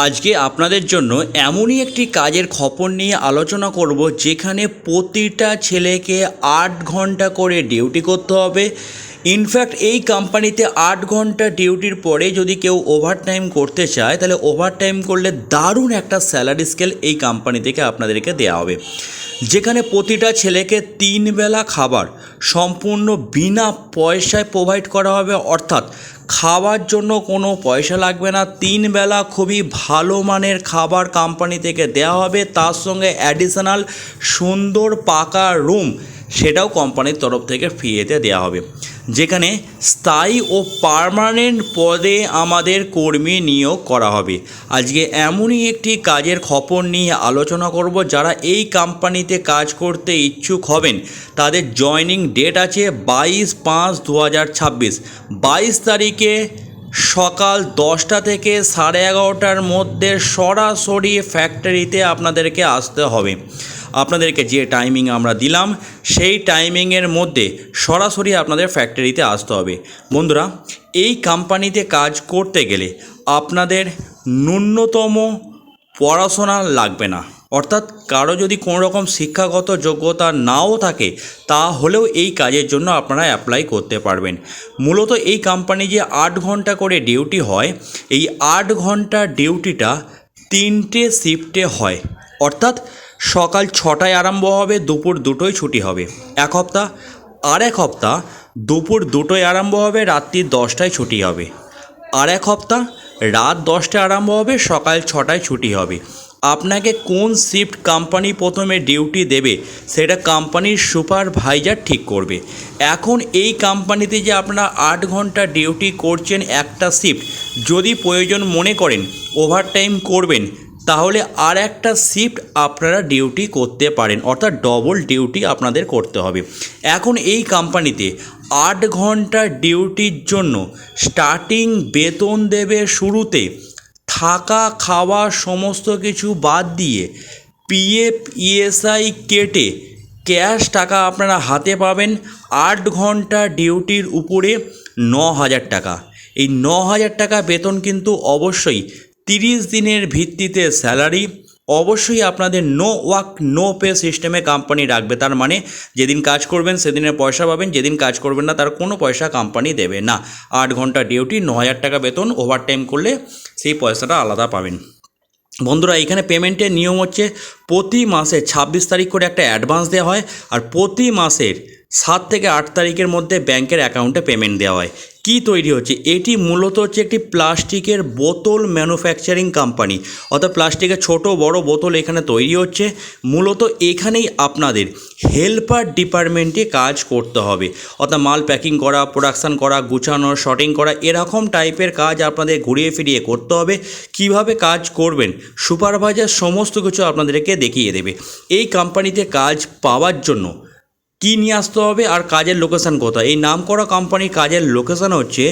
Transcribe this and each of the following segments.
আজকে আপনাদের জন্য এমনই একটি কাজের খবর নিয়ে আলোচনা করব যেখানে প্রতিটা ছেলেকে 8 ঘন্টা করে ডিউটি করতে হবে। ইনফ্যাক্ট এই কোম্পানিতে 8 ঘন্টা ডিউটির পরে যদি কেউ ওভারটাইম করতে চায় তাহলে ওভারটাইম করলে দারুণ একটা স্যালারি স্কেল এই কোম্পানি থেকে আপনাদেরকে দেওয়া হবে, যেখানে প্রতিটা ছেলেকে 3 বেলা খাবার সম্পূর্ণ বিনা পয়সায় প্রোভাইড করা হবে। অর্থাৎ খাওয়ার জন্য কোনো পয়সা লাগবে না, 3 বেলা খুবই ভালো মানের খাবার কোম্পানি থেকে দেওয়া হবে। তার সঙ্গে অ্যাডিশনাল সুন্দর পাকা রুম সেটাও কোম্পানির তরফ থেকে ফ্রিতে দেওয়া হবে, যেখানে স্থায়ী ও পার্মানেন্ট পদে আমাদের কর্মী নিয়োগ করা হবে। আজকে এমনই একটি কাজের খবর নিয়ে আলোচনা করব। যারা এই কোম্পানিতে কাজ করতে ইচ্ছুক হবেন তাদের জয়নিং ডেট আছে 22/5/2026। 22 তারিখে সকাল 10টা থেকে 11:30টার মধ্যে সরাসরি ফ্যাক্টরিতে আপনাদেরকে আসতে হবে। আপনাদেরকে যে টাইমিং আমরা দিলাম সেই টাইমিংয়ের মধ্যে সরাসরি আপনাদের ফ্যাক্টরিতে আসতে হবে। বন্ধুরা, এই কোম্পানিতে কাজ করতে গেলে আপনাদের ন্যূনতম পড়াশোনা লাগবে না। অর্থাৎ কারো যদি কোনো রকম শিক্ষাগত যোগ্যতা নাও থাকে তাহলেও এই কাজের জন্য আপনারা অ্যাপ্লাই করতে পারবেন। মূলত এই কোম্পানি যে 8 ঘন্টা করে ডিউটি হয়, এই 8 ঘন্টা ডিউটিটা 3টে শিফটে হয়। অর্থাৎ সকাল 6টায় আরম্ভ হবে, দুপুর 2টোয় ছুটি হবে এক হপ্তাহ। আর এক হপ্তাহ দুপুর 2টোয় আরম্ভ হবে, রাত্রি 10টায় ছুটি হবে। আর এক হপ্তাহ রাত 10টায় আরম্ভ হবে, সকাল 6টায় ছুটি হবে। আপনাকে কোন শিফট কোম্পানি প্রথমে ডিউটি দেবে সেটা কোম্পানির সুপারভাইজার ঠিক করবে। এখন এই কোম্পানিতে যে আপনারা 8 ঘন্টা ডিউটি করছেন একটা শিফট, যদি প্রয়োজন মনে করেন ওভারটাইম করবেন তাহলে আর একটা শিফট আপনারা ডিউটি করতে পারেন, অর্থাৎ ডবল ডিউটি আপনাদের করতে হবে। এখন এই কোম্পানিতে 8 ঘন্টা ডিউটির জন্য স্টার্টিং বেতন দেবে শুরুতে থাকা খাওয়া সমস্ত কিছু বাদ দিয়ে পিএফ ইএসআই কেটে ক্যাশ টাকা আপনারা হাতে পাবেন 8 ঘন্টা ডিউটির উপরে 9,000 টাকা। এই 9,000 টাকা বেতন কিন্তু অবশ্যই 30 দিনের ভিত্তিতে স্যালারি। অবশ্যই আপনাদের নো ওয়ার্ক নো পে সিস্টেমে কোম্পানি রাখবে। তার মানে যেদিন কাজ করবেন সেদিনের পয়সা পাবেন, যেদিন কাজ করবেন না তার কোনো পয়সা কোম্পানি দেবে না। 8 ঘন্টা ডিউটি 9,000 টাকা বেতন, ওভারটাইম করলে সেই পয়সাটা আলাদা পাবেন। বন্ধুরা, এখানে পেমেন্টের নিয়ম হচ্ছে প্রতি মাসে 26 তারিখ করে একটা অ্যাডভান্স দেওয়া হয়, আর প্রতি মাসের 7 থেকে 8 তারিখের মধ্যে ব্যাংকের অ্যাকাউন্টে পেমেন্ট দেওয়া হয়। কি তৈরি হচ্ছে? এটি মূলত হচ্ছে একটি প্লাস্টিকের বোতল ম্যানুফ্যাকচারিং কোম্পানি। অর্থাৎ প্লাস্টিকের ছোট বড় বোতল এখানে তৈরি হচ্ছে। মূলত এখানেই আপনাদের হেল্পার ডিপার্টমেন্টে কাজ করতে হবে। অর্থাৎ মাল প্যাকিং করা, প্রোডাকশান করা, গুছানো, শর্টিং করা, এরকম টাইপের কাজ আপনাদের ঘুরিয়ে ফিরিয়ে করতে হবে। কিভাবে কাজ করবেন সুপারভাইজার সমস্ত কিছু আপনাদেরকে দেখিয়ে দেবে। এই কোম্পানিতে কাজ পাওয়ার জন্য কি নিয়ে আসতে হবে আর কাজের লোকেশান কোথায়? এই নামকরা কোম্পানির কাজের লোকেশান হচ্ছে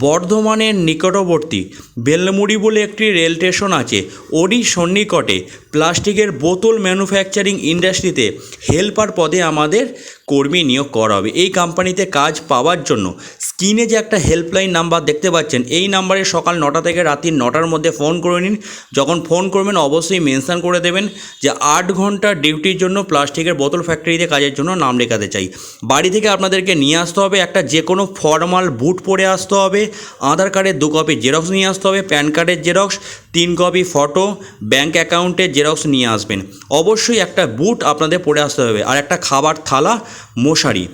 বর্ধমানের নিকটবর্তী বেলমুড়ি বলে একটি রেল স্টেশন আছে, ওরই সন্নিকটে প্লাস্টিকের বোতল ম্যানুফ্যাকচারিং ইন্ডাস্ট্রিতে হেল্পার পদে আমাদের কর্মী নিয়োগ করা হবে। এই কোম্পানিতে কাজ পাওয়ার জন্য স্ক্রিনে যে একটা হেল্পলাইন নাম্বার দেখতে পাচ্ছেন, এই নাম্বারে সকাল 9টা থেকে রাত্রি 9টার মধ্যে ফোন করে নিন। যখন ফোন করবেন অবশ্যই মেনশান করে দেবেন যে 8 ঘন্টা ডিউটির জন্য প্লাস্টিকের বোতল ফ্যাক্টরিতে কাজের জন্য নাম লেখাতে চাই। বাড়ি থেকে আপনাদেরকে নিয়ে আসতে হবে একটা যে কোনো ফর্মাল বুট পরে আসতে হবে, আধার কার্ডের 2 কপি জেরক্স নিয়ে আসতে হবে, প্যান কার্ডের জেরক্স, 3 কপি ফটো, ব্যাঙ্ক অ্যাকাউন্টের জেরক্স নিয়ে আসবেন। অবশ্যই একটা বুট আপনাদের পরে আসতে হবে, আর একটা খাবার থালা, মশারি,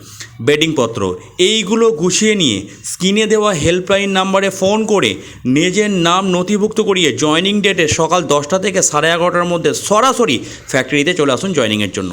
বেডিংপত্র এইগুলো গুছিয়ে নিয়ে স্ক্রিনে দেওয়া হেল্পলাইন নাম্বারে ফোন করে নিজের নাম নথিভুক্ত করিয়ে জয়নিং ডেটে সকাল 10টা থেকে 11:30টার মধ্যে সরাসরি ফ্যাক্টরিতে চলে আসুন জয়নিংয়ের জন্য।